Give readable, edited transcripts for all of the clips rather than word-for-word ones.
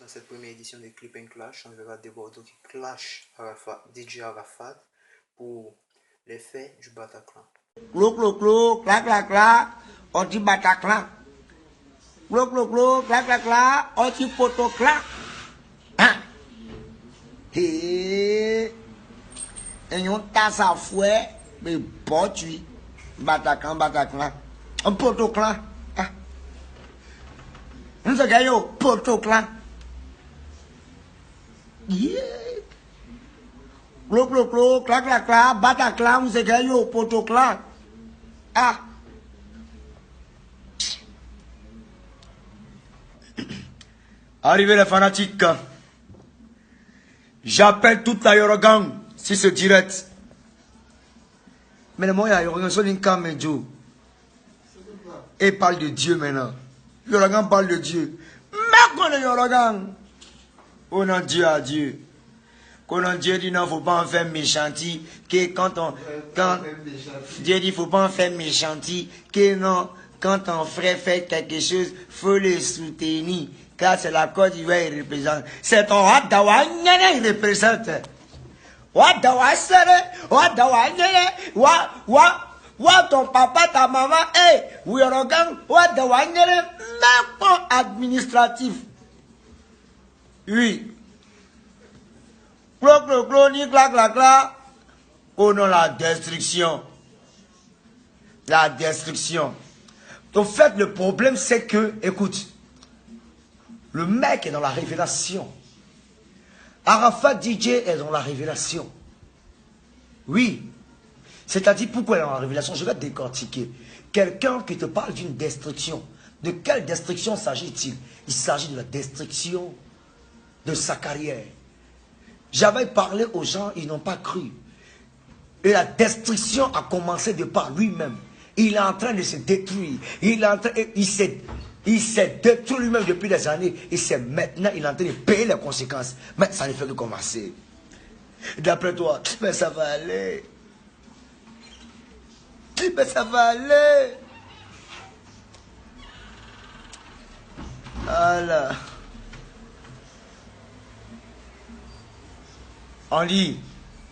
Dans cette première édition de Clip and Clash, on verra des Bordeaux qui clash DJ Arafat pour l'effet du Bataclan. Clo, clo, clo, clac, clac, clac, on dit Bataclan. Clo, clo, clo, clac, clac, clac, on dit Potoclan. Hein? Et on tasse à fouet, mais bon, tu Bataclan, Bataclan. Un Potoclan. Nous avons gagné Potoclan. Yeah. Clo, clo, clo, clac, clac, clac, Bataclan, nous avons gagné Potoclan. Ah. Arrivé les fanatiques, j'appelle toute la Yorogang si c'est direct. Mais moi, il y a Yorogang, c'est une caméra. Et parle de Dieu maintenant. Yorogang parle de Dieu. Mais qu'on est Yorogang. On en Dieu à Dieu. Qu'on en Dieu dit non, faut pas en faire méchanti. Que quand Dieu dit faut pas en faire méchanti. Que non, quand ton frère fait quelque chose, faut le soutenir. Car c'est la Côte d'Ivoire qui représente. C'est ton Wadawa Nyene qui représente. Wadawa Sere, Wadawa Nyene, Wa ton papa, ta maman, oui, Yorogang, Wadawa Nyene, même pas administratif. Oui. Clo, clo, clo, ni clac, clac, clac. Oh non, la destruction. La destruction. En fait, le problème, c'est que, écoute, le mec est dans la révélation. Arafat DJ est dans la révélation. Oui. C'est-à-dire, pourquoi il est dans la révélation? Je vais décortiquer. Quelqu'un qui te parle d'une destruction. De quelle destruction s'agit-il? Il s'agit de la destruction de sa carrière. J'avais parlé aux gens, ils n'ont pas cru. Et la destruction a commencé de par lui-même. Il est en train de se détruire. Il s'est détruit lui-même depuis des années. Et c'est maintenant, il est en train de payer les conséquences. Mais ça ne fait que commencer. D'après toi, mais ça va aller. Mais ça va aller. Voilà. On dit,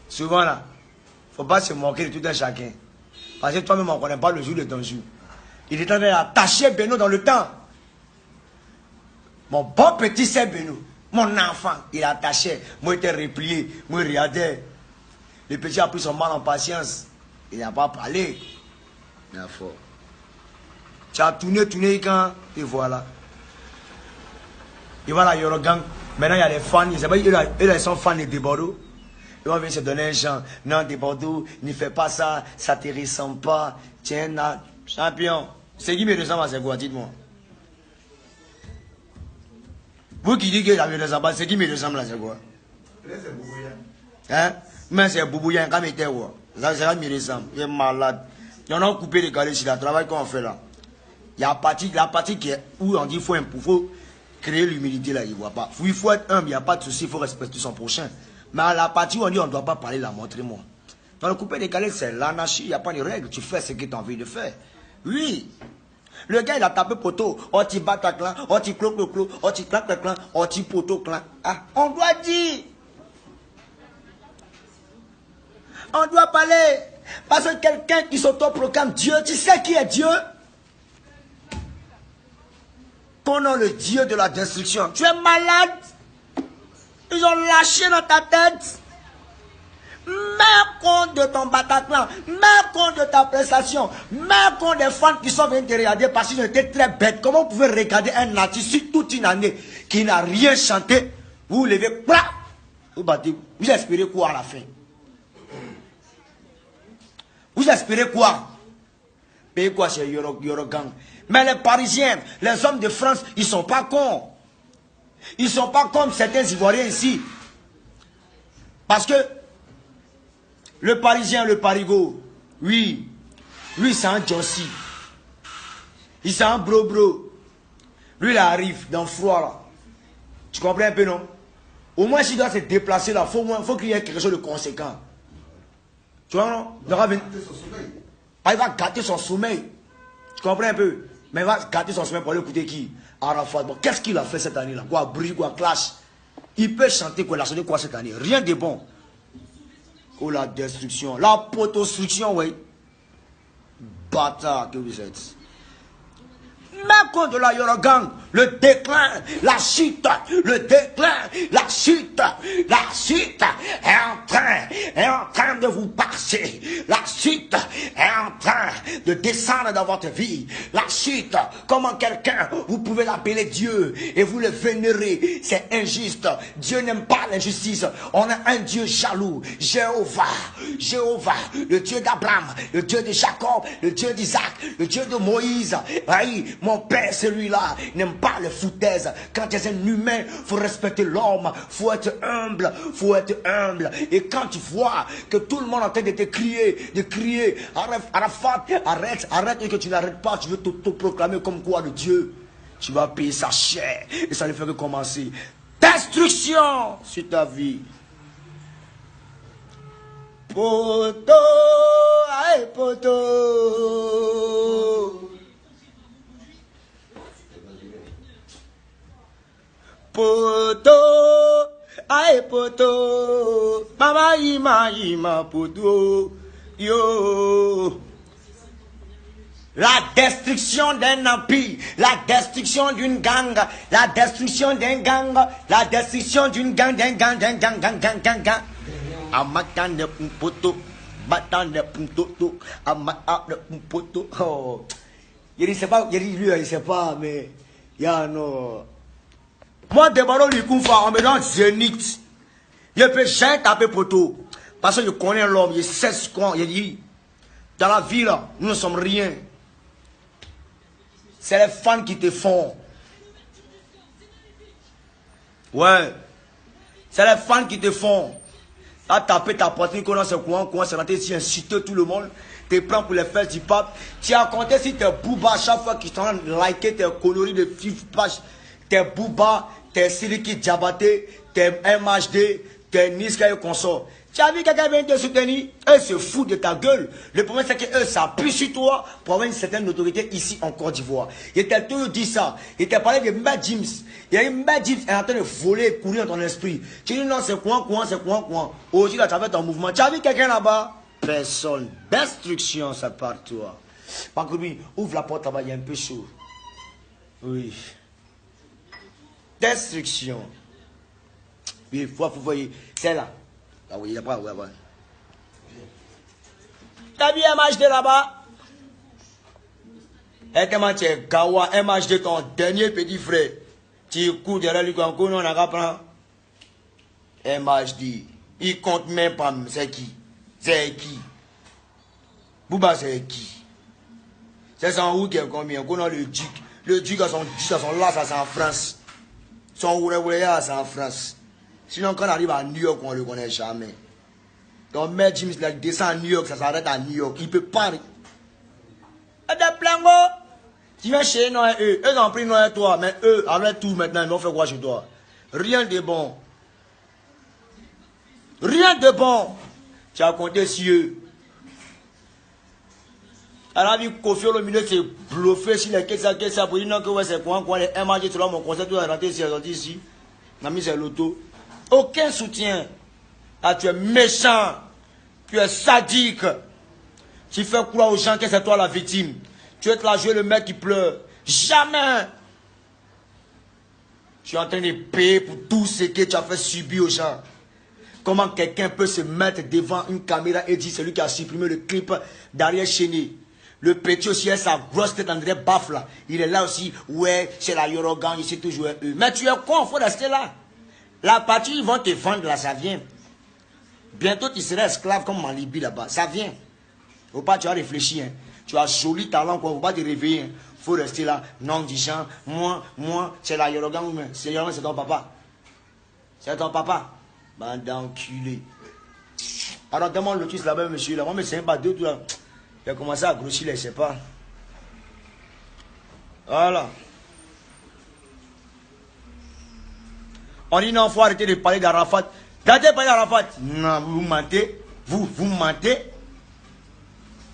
souvent là, faut pas se moquer de tout un chacun. Parce que toi-même, on ne connaît pas le jour de ton jour. Il est en train d'attacher Beno dans le temps. Mon bon petit c'est Beno. Mon enfant, il attaché. Moi, j'étais replié. Moi, je regardais. Le petit a pris son mal en patience. Il n'a pas parlé. Il a fort. Tu as tourné quand. Et voilà. Et voilà, Yorogang. Maintenant, il y a les fans. Ils sont fans de Bordeaux. Et on vient se donner un chant. Non, de Bordeaux, ne fais pas ça. Ça te ressemble pas. Tiens, là, champion. C'est qui me ressemble à ce quoi? Dites-moi. Vous qui dites que ça me ressemble pas, c'est qui me ressemble à ce quoi? C'est Boubouya. Hein? Mais c'est Boubouya, quand il était où? Ça, c'est me ressemble. Il est malade. Ils ont coupé les calés sur le travail qu'on fait là. Il y a la partie qui est où on dit qu'il faut créer l'humilité là, il ne voit pas. Il faut être humble, il n'y a pas de souci, il faut respecter son prochain. Mais à la partie où on dit on ne doit pas parler là, montrez-moi. Dans le coupé décalé, c'est l'anarchie, il n'y a pas de règles, tu fais ce que tu as envie de faire. Oui. Le gars, il a tapé poteau, on t'y bat clan, on t'y clo, on t'y clac, clan, on t'y poteau, clan. Ah, on doit dire. On doit parler. Parce que quelqu'un qui s'autoproclame Dieu, tu sais qui est Dieu? Qu'on a le Dieu de la destruction. Tu es malade. Ils ont lâché dans ta tête. Mets compte de ton Bataclan. Mets compte de ta prestation. Mets compte des fans qui sont venus te regarder parce qu'ils étaient très bêtes. Comment vous pouvez regarder un artiste toute une année qui n'a rien chanté? Vous vous levez, vous battez. Vous espérez quoi à la fin? Vous espérez quoi? Payez quoi chez Yorogang? Mais les Parisiens, les hommes de France, ils ne sont pas cons. Ils ne sont pas comme certains Ivoiriens ici. Parce que le Parisien, le Parigo, oui, lui c'est un Jossi. Il c'est un bro. Lui il arrive dans le froid là. Tu comprends un peu non? Au moins s'il doit se déplacer là, faut qu'il y ait quelque chose de conséquent. Tu vois non? Il va gâter son sommeil. Tu comprends un peu? Mais il va garder son chemin pour aller écouter qui? Arafat. Bon, qu'est-ce qu'il a fait cette année-là? Quoi, bruit, quoi, clash? Il peut chanter quoi? Il a chanté quoi cette année? Rien de bon. Oh, la destruction. La potostruction, oui. Bâtard que vous êtes. Même contre la Yorogang, le déclin, la chute, le déclin, la chute est en train de vous passer. La chute est en train de descendre dans votre vie. La chute, comment quelqu'un, vous pouvez l'appeler Dieu et vous le vénérez, c'est injuste. Dieu n'aime pas l'injustice. On a un Dieu jaloux, Jéhovah, le Dieu d'Abraham, le Dieu de Jacob, le Dieu d'Isaac, le Dieu de Moïse. Oui, mon père, celui-là, n'aime pas les foutaises. Quand tu es un humain, il faut respecter l'homme, il faut être humble, Et quand tu vois que tout le monde est en train de te crier, Arafat, arrête, et que tu n'arrêtes pas, tu veux te proclamer comme quoi le Dieu, tu vas payer sa chair, et ça ne fait que commencer. Destruction sur ta vie. Poto, aïe poto. Poto, aïe poto, mama ima poto, yo. La destruction d'un empire, la destruction d'une gang, la destruction d'un gang, la destruction d'une gang. Amakan de poto, batan de poto, amakan de poto. Oh, il sait pas, il sait pas, mais ya no. Moi, Debaro Likoufa, on me donne Zénith. Je peux jamais taper poteau. Parce que je connais l'homme, je sais ce qu'on dit. Dans la vie, là, nous ne sommes rien. C'est les fans qui te font. Ouais. C'est les fans qui te font. T'as tapé ta poitrine, qu'on a ce coin, c'est rentré ici, inciter tout le monde. Tu prends pour les fesses du pape. Tu as compté si tes boubas, chaque fois qu'ils t'ont liké tes coloris de petites pages. Tes Bouba, tes Siliki Diabaté, tes MHD, tes Niska et consorts. Tu as vu quelqu'un vient te soutenir? Eux se foutent de ta gueule. Le problème c'est que eux s'appuient sur toi pour avoir une certaine autorité ici en Côte d'Ivoire. Il t'a toujours dit ça. Il t'a parlé de Mad James. Il y a une Mad James est en train de voler, courir dans ton esprit. Tu dis non, c'est quoi. Aujourd'hui là, tu as fait ton mouvement. Tu as vu quelqu'un là-bas? Personne. Destruction, ça part de toi. Par contre, lui, ouvre la porte là-bas, il y a un peu chaud. Oui. Destruction. Oui, vous voyez, c'est là. Ah oui, il n'y a pas, ouais. T'as vu MHD là-bas? Et comment tu es Gawa, MHD, ton dernier petit frère. Tu cours derrière lui, quand on a qu'à prendre. MHD. Il compte même pas, c'est qui? Bouba, c'est qui? C'est son roue qui est combien? On a le duc. Le duc a son là, ça c'est en France. Son ouvrier, c'est en France. Sinon, quand on arrive à New York, on ne le connaît jamais. Donc, Mère James, il descend à New York, ça s'arrête à New York. Il ne peut pas. Et des plangos, tu viens chez nous, eux ont pris nous et toi, mais eux, arrête tout maintenant, ils vont faire quoi chez toi? Rien de bon. Rien de bon. Tu as compté sur eux. Alors, il Kofi au milieu, c'est bluffé sur les caisses, pour dire non, que ouais, c'est quoi, les MAG, tout là, mon conseil, tout est rentré ici, ici. On a mis c'est l'auto. Aucun soutien. Ah, tu es méchant. Tu es sadique. Tu fais croire aux gens que c'est toi la victime. Tu es là jouer le mec qui pleure. Jamais. Tu es en train de payer pour tout ce que tu as fait subir aux gens. Comment quelqu'un peut se mettre devant une caméra et dire celui qui a supprimé le clip d'Ariel Chéné. Le petit aussi a sa grosse tête André Baf là. Il est là aussi. Ouais, c'est la Yorogang, il sait toujours eux. Mais tu es con, il faut rester là. La partie, ils vont te vendre là, ça vient. Bientôt, tu seras esclave comme en Libye là-bas. Ça vient. Faut pas, tu as réfléchi. Hein. Tu as joli talent, quoi. Faut pas te réveiller. Hein. Faut rester là. Non, dit Jean. Moi, c'est la Yorogang. C'est ton papa. C'est ton papa. Bande d'enculé. Alors, demande le fils là-bas, monsieur. Là, moi, mais c'est un pas deux, tout là. Il a commencé à grossir, je sais pas. Voilà. On dit non, il faut arrêter de parler d'Arafat. Arrêtez de parler d'Arafat. Non, vous mentez. Vous mentez.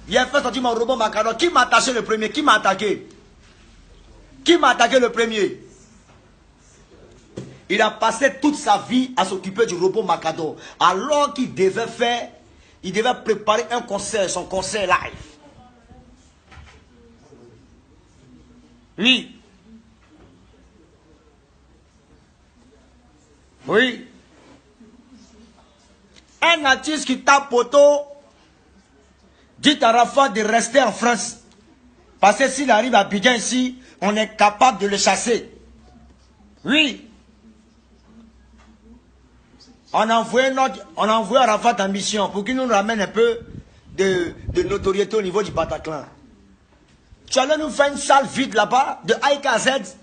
Il a fait sortir mon robot Macadon. Qui m'a attaché le premier? Qui m'a attaqué? Qui m'a attaqué le premier? Il a passé toute sa vie à s'occuper du robot Macador. Alors qu'il devait faire, il devait préparer un concert, son concert live. Oui. Oui. Un artiste qui tape poteau, dit à Rafat de rester en France. Parce que s'il arrive à Abidjan ici, on est capable de le chasser. Oui. On a envoyé à Rafat en mission pour qu'il nous ramène un peu de notoriété au niveau du Bataclan. Tu allais nous faire une salle vide là-bas, de A à Z.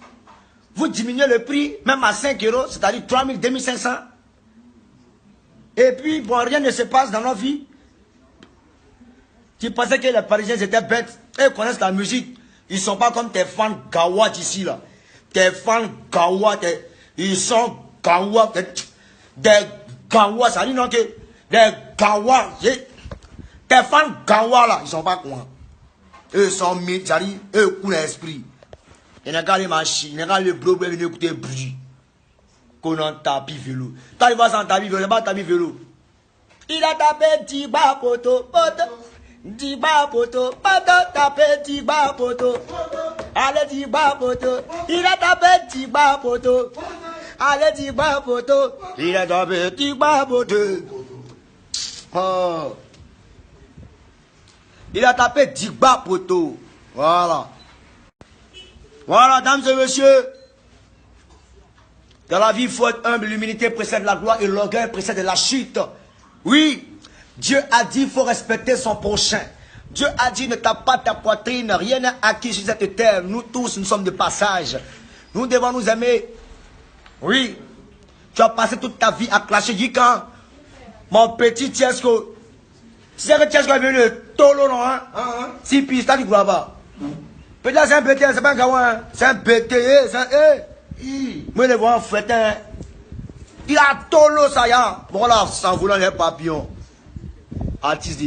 Vous diminuez le prix, même à 5 €, c'est-à-dire 3 000, 2 500. Et puis, bon, rien ne se passe dans nos vies. Tu pensais que les Parisiens étaient bêtes. Ils connaissent la musique. Ils ne sont pas comme tes fans Gawa d'ici, là. Tes fans Gawa, ils sont Gawa, des Gawa, ça dit non que des Gawa, tes fans Gawa, là, ils ne sont pas quoi. Eux sont mis, ça dit, eux coulent l'esprit. Ils regardent les machines, ils regardent le bleu, ils écoutent le bruit. Qu'on a tapis vélo. Toi, il va sans tapis vélo, il va tapis vélo. Il a tapé Tiba poto, poto. Tiba poto, poto, tapé Tiba poto. Allez, Tiba poto. Il a tapé Tiba poto. Allez, Tiba poto. Il a tapé Tiba poto. Oh. Il a tapé Tiba poto. Voilà. Voilà, dames et messieurs. Dans la vie, il faut être humble. L'humilité précède la gloire et l'orgueil précède la chute. Oui, Dieu a dit qu'il faut respecter son prochain. Dieu a dit ne tape pas ta poitrine. Rien n'est acquis sur cette terre. Nous tous, nous sommes de passage. Nous devons nous aimer. Oui. Tu as passé toute ta vie à clasher. Dis quand mon petit Tiesco. Tu sais que Tiesco est venu de Tolo, non? Si piste, tu crois pas. Peut-être c'est un BT, c'est pas un gamin. C'est un BT, c'est un. Moi, je vois un fait. Il a Tolo, ça y est. Voilà, sans vouloir les papillons. Artiste.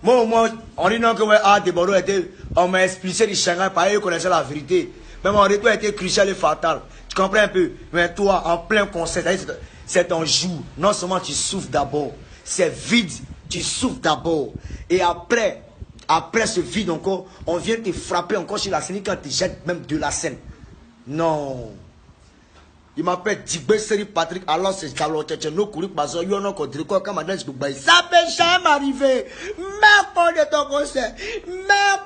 Moi, on dit non que Deborah était. On m'a expliqué les Shanghai, par eux connaissaient la vérité. Mais mon retour a été crucial et fatal. Tu comprends un peu? Mais toi, en plein concert, c'est ton jour. Non seulement tu souffres d'abord, c'est vide, tu souffres d'abord. Et après ce vide encore, on vient te frapper encore sur la scène quand tu jettes même de la scène. Non. Il m'appelle Dibé Seri Patrick, alors c'est Jalo Tchétchéno, Kourik Bazo, Yono Kodriko, Kamadan, ça peut jamais arriver. Mec de ton concert. Mec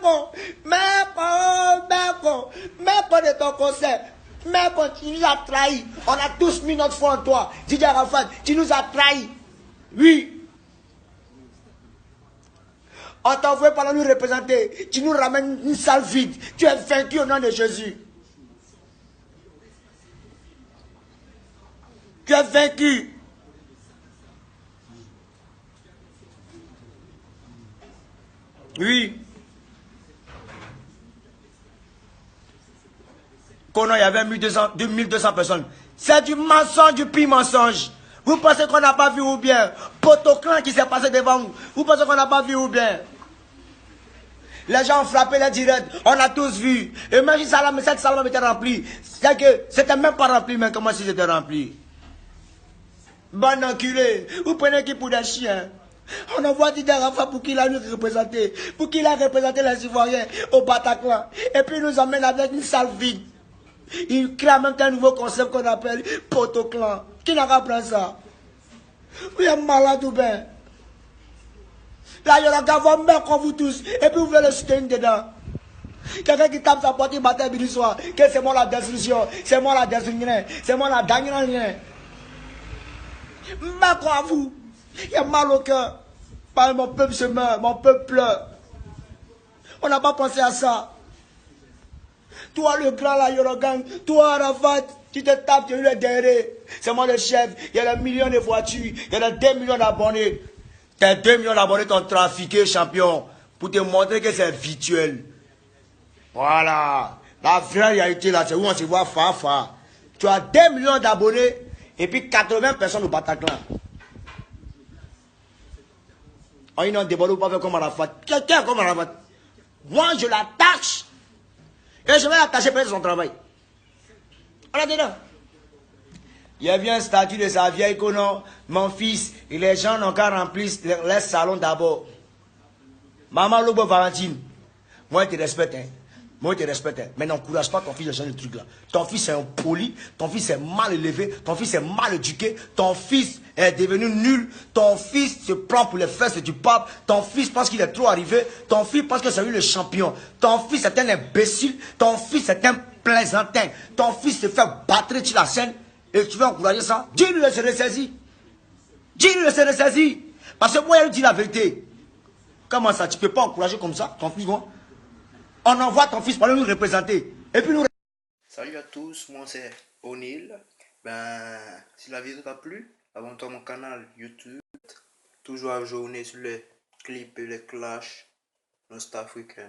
de ton concert. Mec, tu nous as trahis. On a tous mis notre foi en toi. Didier Arafat, tu nous as trahis. Oui. On t'a envoyé par là nous représenter. Tu nous ramènes une salle vide. Tu es vaincu au nom de Jésus. Tu es vaincu. Oui. Qu'on il y avait 1200 personnes. C'est du mensonge, du pire mensonge. Vous pensez qu'on n'a pas vu ou bien? Potoclan qui s'est passé devant vous. Vous pensez qu'on n'a pas vu ou bien? Les gens ont frappé les directs. On a tous vu. Et même si cette salle était remplie. C'est que c'était même pas rempli, mais comment si c'était rempli? Bon enculé. Vous prenez qui pour des chiens? On envoie Didier Arafat pour qu'il a nous représenté. Pour qu'il a représenté les Ivoiriens au Bataclan. Et puis il nous emmène avec une salle vide. Il crée en même temps un nouveau concept qu'on appelle Potoclan. Qui n'a pas pris ça? Vous êtes malade ou bien? Là, il y aura qu'à voir même comme vous tous. Et puis vous voulez le soutenir dedans. Quelqu'un qui tape sa porte, il matin, midi, soir. Que c'est moi la destruction. C'est moi la destruction. C'est moi la dernière. Mais quoi vous? Il y a mal au cœur. Mon peuple se meurt. Mon peuple pleure. On n'a pas pensé à ça. Toi, le grand là, Yorogang, toi, Arafat, tu te tapes, tu es le derrière. C'est moi le chef. Il y a des millions de voitures. Il y a des 2 millions d'abonnés. Tes 2 millions d'abonnés t'ont trafiqué, champion. Pour te montrer que c'est virtuel. Voilà. La vraie réalité là, c'est où on se voit fa. Tu as 2 millions d'abonnés et puis 80 personnes au Bataclan. On n'a pas fait comme Arafat. Quelqu'un comme Arafat. Moi, je l'attache. Et je vais l'attacher peut-être son travail. On est dedans. Il y a bien un statut de sa vieille que non, mon fils, et les gens n'ont qu'à remplir les salons d'abord. Maman Lobo Valentine, moi je te respecte, hein. Moi je te respecte, hein. Mais n'encourage pas ton fils à changer le truc là. Ton fils est impoli, ton fils est mal élevé, ton fils est mal éduqué, ton fils est devenu nul, ton fils se prend pour les fesses du pape, ton fils pense qu'il est trop arrivé, ton fils pense que c'est lui le champion, ton fils est un imbécile, ton fils est un plaisantin, ton fils se fait battre sur la scène. Et tu veux encourager ça? Dis-lui de se ressaisir. Dis-lui de se ressaisir. Parce que moi, il dit la vérité. Comment ça? Tu ne peux pas encourager comme ça ton fils? Bon? On envoie ton fils pour nous représenter. Et puis nous... Salut à tous, moi c'est O'Neill. Ben, si la vidéo t'a plu, abonne-toi à mon canal YouTube. Toujours à journée sur les clips et les clashs North African.